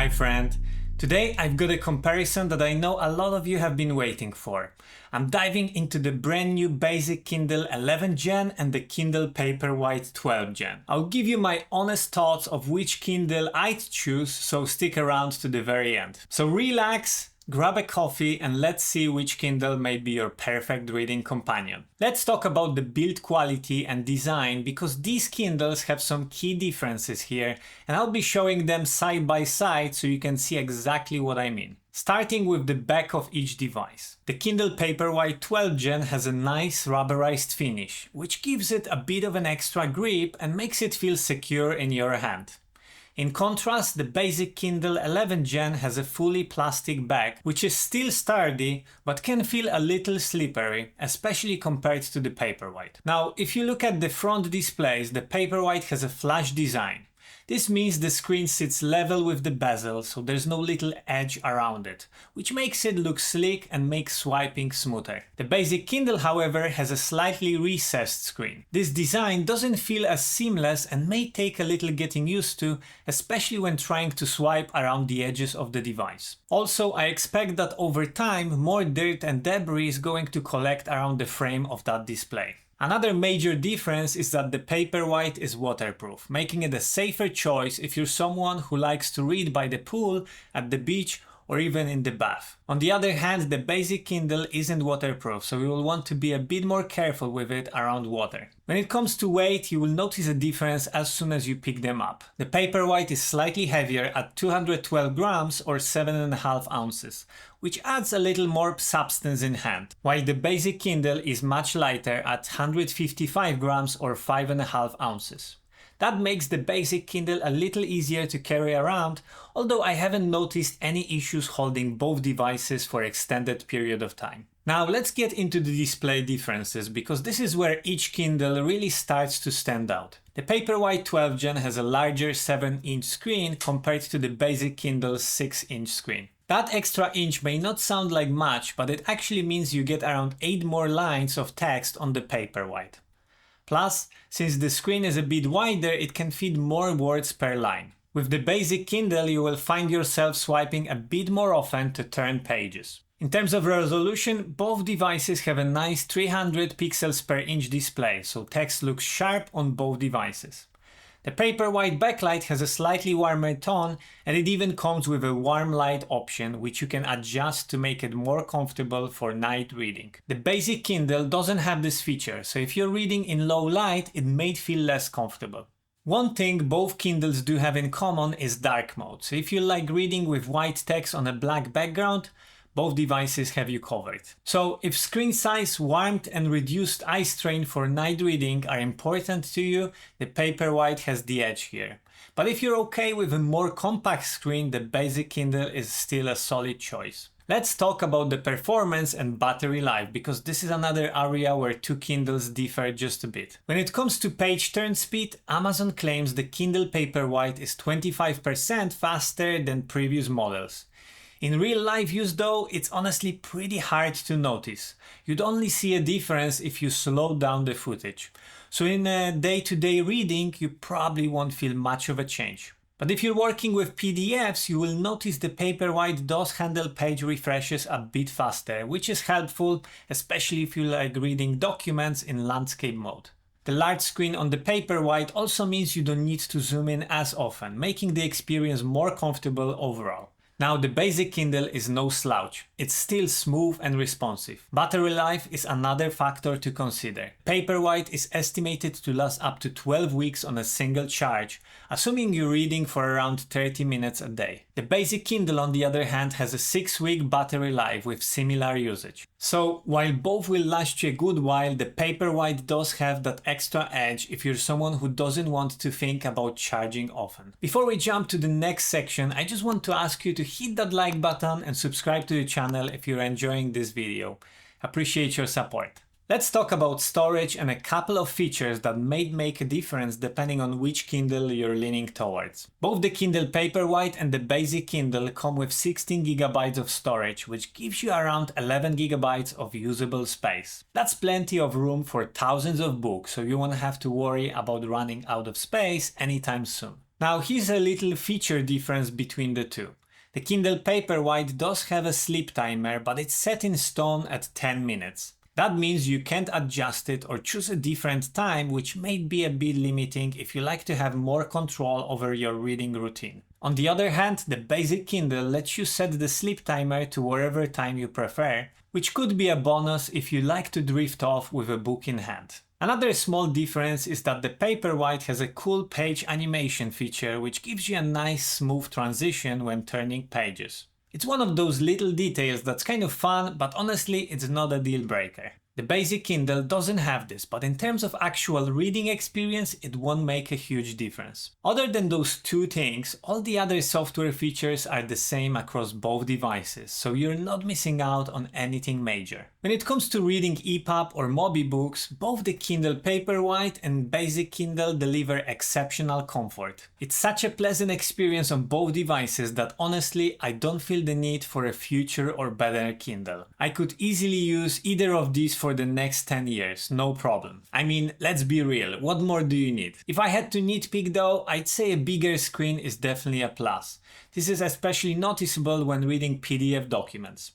Hi friend! Today I've got a comparison that I know a lot of you have been waiting for. I'm diving into the brand new basic Kindle 11 Gen and the Kindle Paperwhite 12 Gen. I'll give you my honest thoughts of which Kindle I'd choose, so stick around to the very end. So relax, grab a coffee and let's see which Kindle may be your perfect reading companion. Let's talk about the build quality and design because these Kindles have some key differences here and I'll be showing them side by side so you can see exactly what I mean. Starting with the back of each device. The Kindle Paperwhite 12 Gen has a nice rubberized finish, which gives it a bit of an extra grip and makes it feel secure in your hand. In contrast, the basic Kindle 11 Gen has a fully plastic back, which is still sturdy, but can feel a little slippery, especially compared to the Paperwhite. Now, if you look at the front displays, the Paperwhite has a flush design. This means the screen sits level with the bezel, so there's no little edge around it, which makes it look sleek and makes swiping smoother. The basic Kindle, however, has a slightly recessed screen. This design doesn't feel as seamless and may take a little getting used to, especially when trying to swipe around the edges of the device. Also, I expect that over time, more dirt and debris is going to collect around the frame of that display. Another major difference is that the Paperwhite is waterproof, making it a safer choice if you're someone who likes to read by the pool, at the beach, or even in the bath. On the other hand, the basic Kindle isn't waterproof, so you will want to be a bit more careful with it around water. When it comes to weight, you will notice a difference as soon as you pick them up. The Paperwhite is slightly heavier at 212 grams or 7.5 ounces, which adds a little more substance in hand, while the basic Kindle is much lighter at 155 grams or 5.5 ounces. That makes the basic Kindle a little easier to carry around, although I haven't noticed any issues holding both devices for extended period of time. Now let's get into the display differences, because this is where each Kindle really starts to stand out. The Paperwhite 12 Gen has a larger 7-inch screen compared to the basic Kindle's 6-inch screen. That extra inch may not sound like much, but it actually means you get around 8 more lines of text on the Paperwhite. Plus, since the screen is a bit wider, it can fit more words per line. With the basic Kindle, you will find yourself swiping a bit more often to turn pages. In terms of resolution, both devices have a nice 300 pixels per inch display, so text looks sharp on both devices. The Paperwhite backlight has a slightly warmer tone, and it even comes with a warm light option, which you can adjust to make it more comfortable for night reading. The basic Kindle doesn't have this feature, so if you're reading in low light, it may feel less comfortable. One thing both Kindles do have in common is dark mode, so if you like reading with white text on a black background, both devices have you covered. So if screen size, warmth and reduced eye strain for night reading are important to you, the Paperwhite has the edge here. But if you're okay with a more compact screen, the basic Kindle is still a solid choice. Let's talk about the performance and battery life, because this is another area where two Kindles differ just a bit. When it comes to page turn speed, Amazon claims the Kindle Paperwhite is 25% faster than previous models. In real life use though, it's honestly pretty hard to notice. You'd only see a difference if you slow down the footage. So in a day-to-day reading, you probably won't feel much of a change. But if you're working with PDFs, you will notice the Paperwhite does handle page refreshes a bit faster, which is helpful, especially if you like reading documents in landscape mode. The large screen on the Paperwhite also means you don't need to zoom in as often, making the experience more comfortable overall. Now the basic Kindle is no slouch, it's still smooth and responsive. Battery life is another factor to consider. Paperwhite is estimated to last up to 12 weeks on a single charge, assuming you're reading for around 30 minutes a day. The basic Kindle on the other hand has a 6-week battery life with similar usage. So while both will last you a good while, the Paperwhite does have that extra edge if you're someone who doesn't want to think about charging often. Before we jump to the next section, I just want to ask you to hit that like button and subscribe to the channel if you're enjoying this video. Appreciate your support. Let's talk about storage and a couple of features that may make a difference depending on which Kindle you're leaning towards. Both the Kindle Paperwhite and the basic Kindle come with 16 GB of storage, which gives you around 11 GB of usable space. That's plenty of room for thousands of books, so you won't have to worry about running out of space anytime soon. Now here's a little feature difference between the two. The Kindle Paperwhite does have a sleep timer, but it's set in stone at 10 minutes. That means you can't adjust it or choose a different time, which may be a bit limiting if you like to have more control over your reading routine. On the other hand, the basic Kindle lets you set the sleep timer to whatever time you prefer, which could be a bonus if you like to drift off with a book in hand. Another small difference is that the Paperwhite has a cool page animation feature which gives you a nice smooth transition when turning pages. It's one of those little details that's kind of fun, but honestly it's not a deal breaker. The basic Kindle doesn't have this, but in terms of actual reading experience, it won't make a huge difference. Other than those two things, all the other software features are the same across both devices, so you're not missing out on anything major. When it comes to reading EPUB or Mobi books, both the Kindle Paperwhite and basic Kindle deliver exceptional comfort. It's such a pleasant experience on both devices that honestly I don't feel the need for a future or better Kindle. I could easily use either of these for the next 10 years, no problem. I mean, let's be real, what more do you need? If I had to nitpick though, I'd say a bigger screen is definitely a plus. This is especially noticeable when reading PDF documents.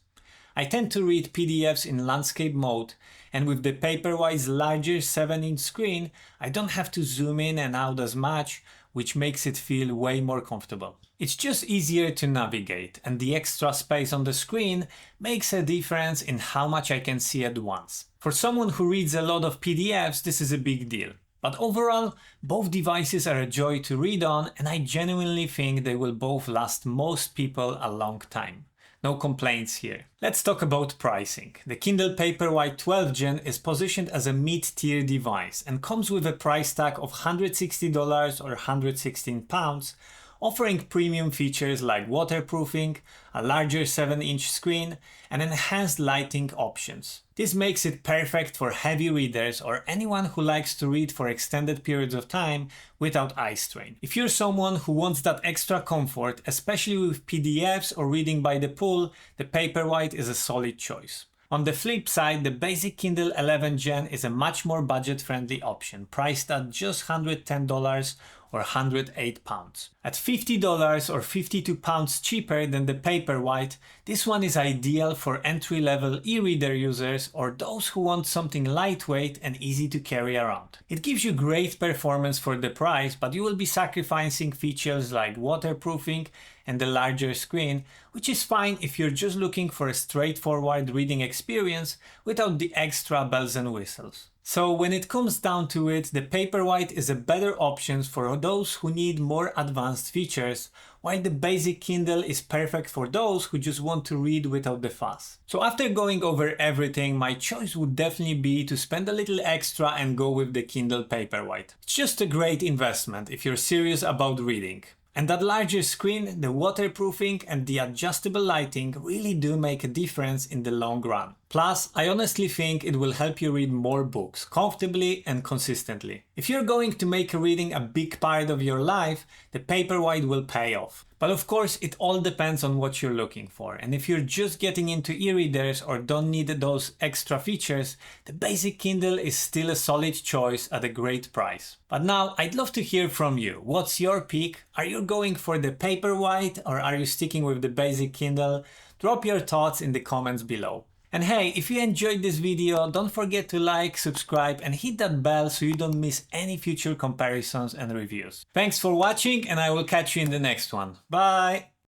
I tend to read PDFs in landscape mode, and with the Paperwhite's larger 7-inch screen, I don't have to zoom in and out as much, which makes it feel way more comfortable. It's just easier to navigate, and the extra space on the screen makes a difference in how much I can see at once. For someone who reads a lot of PDFs, this is a big deal. But overall, both devices are a joy to read on, and I genuinely think they will both last most people a long time. No complaints here. Let's talk about pricing. The Kindle Paperwhite 12th Gen is positioned as a mid-tier device and comes with a price tag of $160 or £116, offering premium features like waterproofing, a larger 7-inch screen, and enhanced lighting options. This makes it perfect for heavy readers or anyone who likes to read for extended periods of time without eye strain. If you're someone who wants that extra comfort, especially with PDFs or reading by the pool, the Paperwhite is a solid choice. On the flip side, the basic Kindle 11th Gen is a much more budget-friendly option, priced at just $110 or £108. At $50 or £52 cheaper than the Paperwhite, this one is ideal for entry-level e-reader users or those who want something lightweight and easy to carry around. It gives you great performance for the price, but you will be sacrificing features like waterproofing and the larger screen, which is fine if you're just looking for a straightforward reading experience without the extra bells and whistles. So when it comes down to it, the Paperwhite is a better option for those who need more advanced features, while the basic Kindle is perfect for those who just want to read without the fuss. So after going over everything, my choice would definitely be to spend a little extra and go with the Kindle Paperwhite. It's just a great investment if you're serious about reading. And that larger screen, the waterproofing and the adjustable lighting really do make a difference in the long run. Plus, I honestly think it will help you read more books, comfortably and consistently. If you're going to make reading a big part of your life, the Paperwhite will pay off. But of course, it all depends on what you're looking for. And if you're just getting into e-readers or don't need those extra features, the basic Kindle is still a solid choice at a great price. But now, I'd love to hear from you. What's your pick? Are you going for the Paperwhite or are you sticking with the basic Kindle? Drop your thoughts in the comments below. And hey, if you enjoyed this video, don't forget to like, subscribe and hit that bell so you don't miss any future comparisons and reviews. Thanks for watching and I will catch you in the next one. Bye!